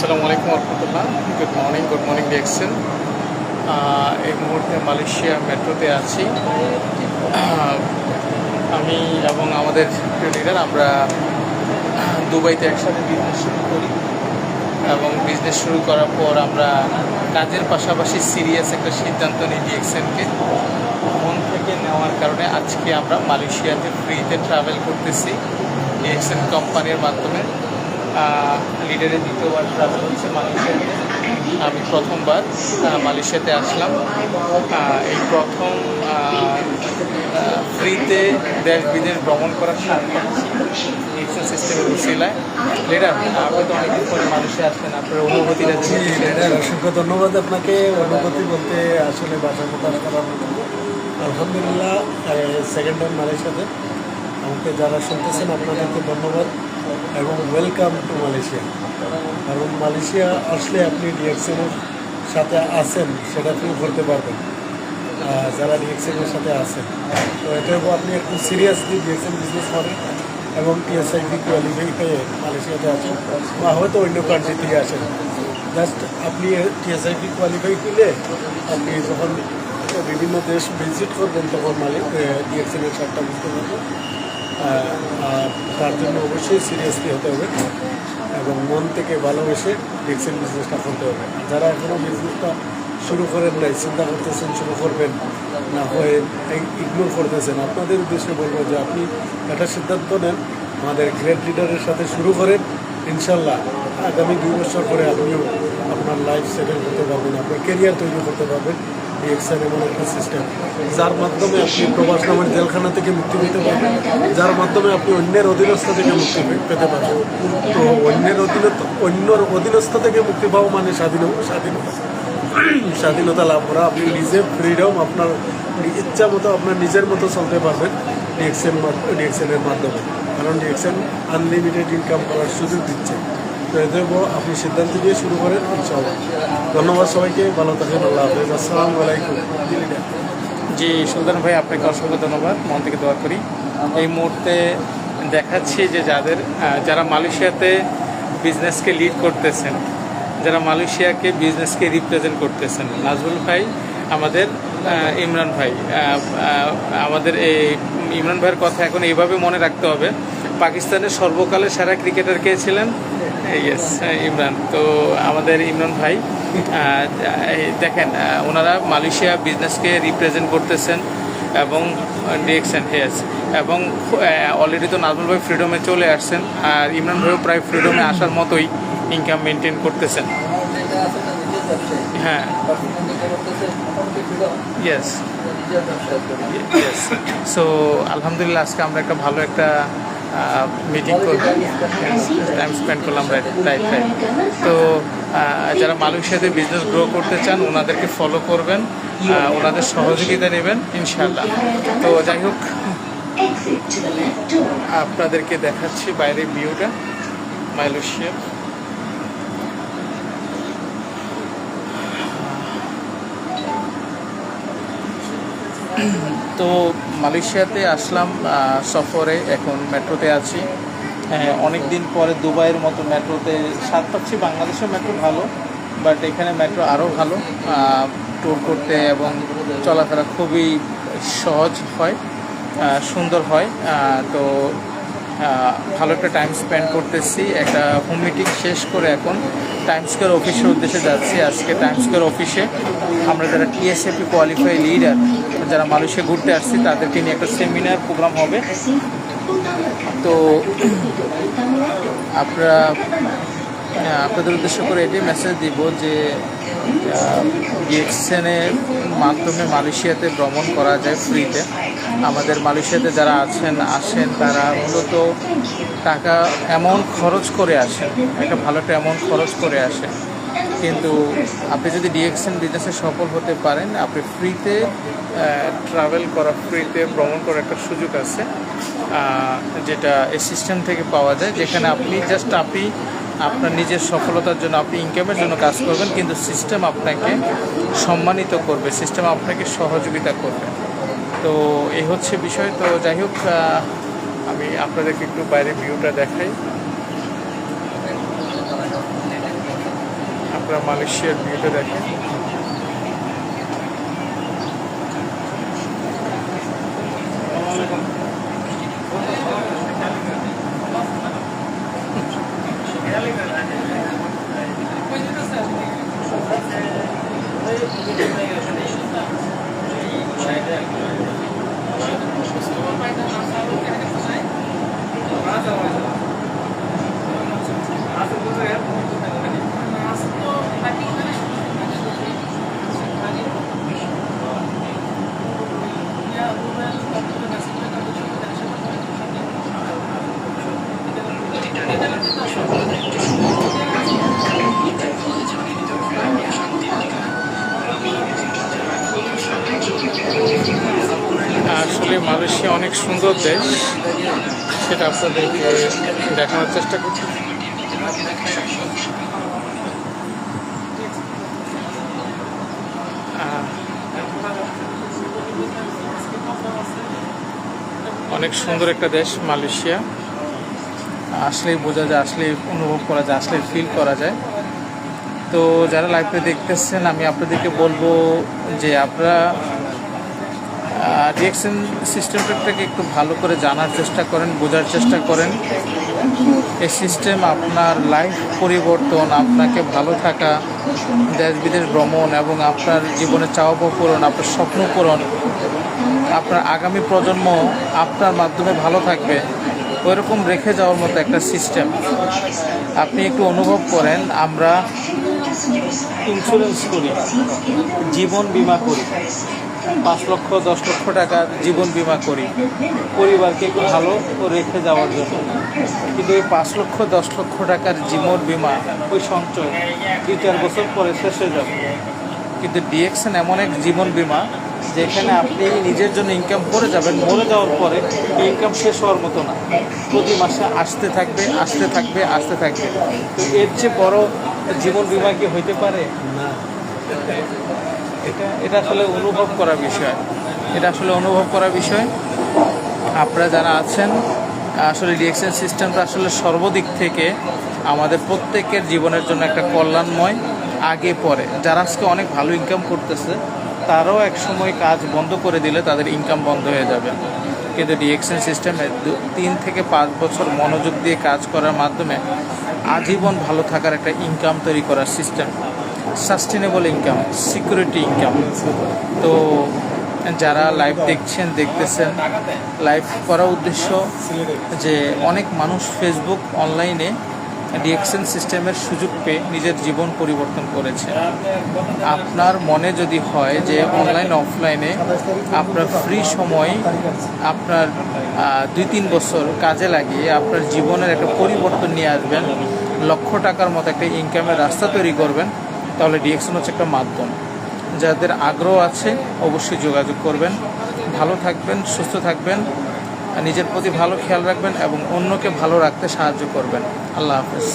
আসসালামু আলাইকুম রহমতুল্লাহ। Good morning দেখছেন। এই মুহূর্তে মালয়েশিয়া মেট্রোতে আছি। আমি এবং আমাদের লিডার আমরা দুবাইতে একসাথে বিজনেস শুরু করি এবং বিজনেস শুরু করার পর আমরা কাজের পাশাপাশি সিরিয়াস একটা সিদ্ধান্ত নিই ডিএক্সএনকে মন থেকে নেওয়ার কারণে আজকে আমরা মালয়েশিয়াতে ফ্রিতে ট্রাভেল করতেছি ডিএক্সএন কোম্পানির মাধ্যমে। লিডারের দ্বিতীয়বার ট্রাভেল হচ্ছে মালয়েশিয়াতে। আমি প্রথমবার মালয়েশিয়াতে আসলাম। এই প্রথম ফ্রিতে দেশ বিদেশ ভ্রমণ করার স্বাদ পাচ্ছি ডিএক্সএন সিস্টেমের উসিলায়। লিডার, আপনি তো অনেকদিন পরে মালয়েশিয়া আসলেন, আপনার অনুভূতিটা অসংখ্য ধন্যবাদ আপনাকে। অনুভূতি বলতে আসলে বাসার প্রকাশ করার মতো। আলহামদুলিল্লাহ, সেকেন্ড টাইম মালয়েশিয়াতে। আমাকে যারা শুনতেছেন আপনাদেরকে ধন্যবাদ এবং ওয়েলকাম টু মালয়েশিয়া। কারণ মালয়েশিয়া আসলে আপনি ডিএক্সএনের সাথে আছেন সেটা প্রুভ করতে পারবেন যারা ডিএক্সএনের সাথে আছেন। তো এটাও আপনি একটু সিরিয়াসলি ডিএক্সএন বিজনেস করেন এবং টিএসআইপি কোয়ালিফাই পেয়ে মালয়েশিয়াতে আছেন বা হয়তো অন্য কান্ট্রি থেকে আসেন। জাস্ট আপনি টিএসআইপি কোয়ালিফাই পেলে আপনি যখন বিভিন্ন দেশ ভিজিট করবেন তখন ডিএক্সএনের সাথে বুঝতে পারবেন। তার জন্য অবশ্যই সিরিয়াসলি হতে হবে এবং মন থেকে ভালোবেসে ডিএক্সএন বিজনেসটা করতে হবে। যারা এখনও বিজনেসটা শুরু করেন নাই, চিন্তা করতেছেন শুরু করবেন না হয়ে ইগনোর করতেছেন, আপনাদের উদ্দেশ্যে বলবো যে আপনি একটা সিদ্ধান্ত নেন, আমাদের গ্রেট লিডারের সাথে শুরু করেন। ইনশাল্লাহ আগামী 2 বছর পরে আপনিও আপনার লাইফ সেটেল করতে পারবেন, আপনার কেরিয়ার তৈরি করতে পারবেন। ডিএক্সএন এমন একটা সিস্টেম যার মাধ্যমে আপনি প্রবাস নামের জেলখানা থেকে মুক্তি পেতে পারবেন, যার মাধ্যমে আপনি অন্যের অধীনস্থ থেকে মুক্তি পেতে পারবেন। তো অন্যর অধীনস্থ থেকে মুক্তি পাওয়া মানে স্বাধীনতা লাভ করা। আপনি নিজে ফ্রিডম, আপনার ইচ্ছা মতো আপনার নিজের মতো চলতে পারবেন ডিএক্সএনের মাধ্যমে। কারণ ডিএক্সএন আনলিমিটেড ইনকাম করার সুযোগ দিচ্ছে। তো এদের আপনি সিদ্ধান্ত দিয়ে শুরু করেন ইনশাআল্লাহ। ধন্যবাদ সবাইকে, ভালো থাকেন। আল্লাহ হাফেজ। আসসালামু আলাইকুম। জি সুলতান ভাই, আপনাকে অসংখ্য ধন্যবাদ, মন থেকে দোয়া করি। এই মুহূর্তে দেখাচ্ছি যে যারা মালয়েশিয়াতে বিজনেসকে লিড করতেছেন, যারা মালয়েশিয়াকে বিজনেসকে রিপ্রেজেন্ট করতেছেন, নাজমুল ভাই, আমাদের ইমরান ভাই। আমাদের এই ইমরান ভাইয়ের কথা এখন এইভাবে মনে রাখতে হবে, পাকিস্তানের সর্বকালের সেরা ক্রিকেটার কে ছিলেন? ইয়েস, ইমরান। তো আমাদের ইমরান ভাই দেখেন, ওনারা মালয়েশিয়া বিজনেসকে রিপ্রেজেন্ট করতেছেন এবং ডিএক্সএন এবং অলরেডি তো নাজমুল ভাই ফ্রিডমে চলে আসছেন, আর ইমরান ভাইও প্রায় ফ্রিডমে আসার মতোই ইনকাম মেনটেন করতেছেন। হ্যাঁ, ইয়েস। সো আলহামদুলিল্লাহ, আজকে আমরা একটা ভালো একটা মিটিং করলাম, টাইম স্পেন্ড করলাম রাইট। তো যারা মালয়েশিয়াতে বিজনেস গ্রো করতে চান ওনাদেরকে ফলো করবেন, ওনাদের সহযোগিতা নেবেন ইনশাআল্লাহ। তো যাই হোক, আপনাদেরকে দেখাচ্ছি বাইরের ভিউটা মালয়েশিয়া। তো মালয়েশিয়াতে আসলাম সফরে, এখন মেট্রোতে আছি। অনেক দিন পরে দুবাইয়ের মতো মেট্রোতে স্বাদ পাচ্ছি। বাংলাদেশের মেট্রো ভালো, বাট এখানে মেট্রো আরও ভালো। ট্যুর করতে এবং চলাফেরা খুবই সহজ হয়, সুন্দর হয়। তো ভালো একটা টাইম স্পেন্ড করতেছি। একটা হোম মিটিং শেষ করে এখন টাইম স্কোয়ার অফিসের উদ্দেশ্যে যাচ্ছি। আজকে টাইম স্কোয়ার অফিসে আমরা যারা টিএসএপি কোয়ালিফাই লিডার যারা মালয়েশিয়া ঘুরতে আসছি তাদেরকে নিয়ে একটা সেমিনার প্রোগ্রাম হবে। তো আপনাদের উদ্দেশ্য করে এটাই মেসেজ দিব যে ডিএক্সএনের মাধ্যমে মালয়েশিয়াতে ভ্রমণ করা যায় ফ্রিতে। আমাদের মালয়েশিয়াতে যারা আসেন তারা মূলত টাকা অ্যামাউন্ট খরচ করে আসেন, একটা ভালো একটা অ্যামাউন্ট খরচ করে আসেন। কিন্তু আপনি যদি ডিএক্সএন বিজনেসে সফল হতে পারেন, আপনি ফ্রিতে ট্রাভেল করা, ফ্রিতে ভ্রমণ করার একটা সুযোগ আছে, যেটা এই সিস্টেম থেকে পাওয়া যায়, যেখানে আপনি আপনার নিজের সফলতার জন্য, আপনি ইনকামের জন্য কাজ করবেন, কিন্তু সিস্টেম আপনাকে সম্মানিত করবে, সিস্টেম আপনাকে সহযোগিতা করবে। তো এই হচ্ছে বিষয়। তো যাই হোক, আমি আপনাদেরকে একটু বাইরের ভিউটা দেখাই। আপনারা মালয়েশিয়ার ভিউটা দেখেন। আসলে মালয়েশিয়া অনেক সুন্দর দেশ, সেটা আপনাদেরকে দেখানোর চেষ্টা করছি। অনেক সুন্দর একটা দেশ মালয়েশিয়া, আসলেই বোঝা যায়, আসলে অনুভব করা যায়, আসলে ফিল করা যায়। তো যারা লাইভে দেখতেছেন, আমি আপনাদেরকে বলবো যে আপনারা রিঅ্যাকশন সিস্টেমটাকে একটু ভালো করে জানার চেষ্টা করেন, বোঝার চেষ্টা করেন। এই সিস্টেম আপনার লাইফ পরিবর্তন, আপনাকে ভালো থাকা, দেশ বিদেশ ভ্রমণ এবং আপনার জীবনের চাওয়া পাওয়া পূরণ, আপনার স্বপ্ন পূরণ, আপনার আগামী প্রজন্ম আপনার মাধ্যমে ভালো থাকবে, ওইরকম রেখে যাওয়ার মতো একটা সিস্টেম। আপনি একটু অনুভব করেন, আমরা ইন্স্যুরেন্স করি, জীবন বীমা করি, 5 লক্ষ 10 লক্ষ টাকার জীবন বীমা করি পরিবারকে একটু ভালো রেখে যাওয়ার জন্য। কিন্তু এই 5 লক্ষ 10 লক্ষ টাকার জীবন বীমা, ওই সঞ্চয় 2-4 বছর পরে শেষ হয়ে যাবে। কিন্তু ডিএক্সএন এমন এক জীবন বীমা যেখানে আপনি নিজের জন্য ইনকাম করে যাবেন, মরে যাওয়ার পরে ইনকাম শেষ হওয়ার মতো না, প্রতি মাসে আসতে থাকবে আসতে থাকবে আসতে থাকবে। তো এর চেয়ে বড় জীবন বীমা কি হইতে পারে? না, এটা আসলে অনুভব করার বিষয়, এটা আসলে অনুভব করার বিষয়। আপনারা যারা আছেন, আসলে ডিএক্সএন সিস্টেমটা আসলে সর্বদিক থেকে আমাদের প্রত্যেকের জীবনের জন্য একটা কল্যাণময়। আগে পরে যারা আজকে অনেক ভালো ইনকাম করতেছে, তারাও এক সময় কাজ বন্ধ করে দিলে তাদের ইনকাম বন্ধ হয়ে যাবে। কিন্তু ডিএক্সএন সিস্টেমে 3 থেকে 5 বছর মনোযোগ দিয়ে কাজ করার মাধ্যমে আজীবন ভালো থাকার একটা ইনকাম তৈরি করার system, sustainable income, security income. তো যারা লাইভ দেখতেছেন, লাইভ করার উদ্দেশ্য যে অনেক মানুষ ফেসবুক অনলাইনে ডিএক্সএন সিস্টেমের সুযোগ পেয়ে নিজের জীবন পরিবর্তন করেছে। আপনার মনে যদি হয় যে অনলাইন অফলাইনে আপনার ফ্রি সময় আপনার 2-3 বছর কাজে লাগিয়ে আপনার জীবনের একটা পরিবর্তন নিয়ে আসবেন, লক্ষ টাকার মতো একটা ইনকামের রাস্তা তৈরি করবেন, তাহলে ডিএক্সএন হচ্ছে একটা মাধ্যম। যাদের আগ্রহ আছে অবশ্যই যোগাযোগ করবেন। ভালো থাকবেন, সুস্থ থাকবেন, নিজের প্রতি ভালো খেয়াল রাখবেন এবং অন্যকে ভালো রাখতে সাহায্য করবেন। আল্লাহ হাফেজ।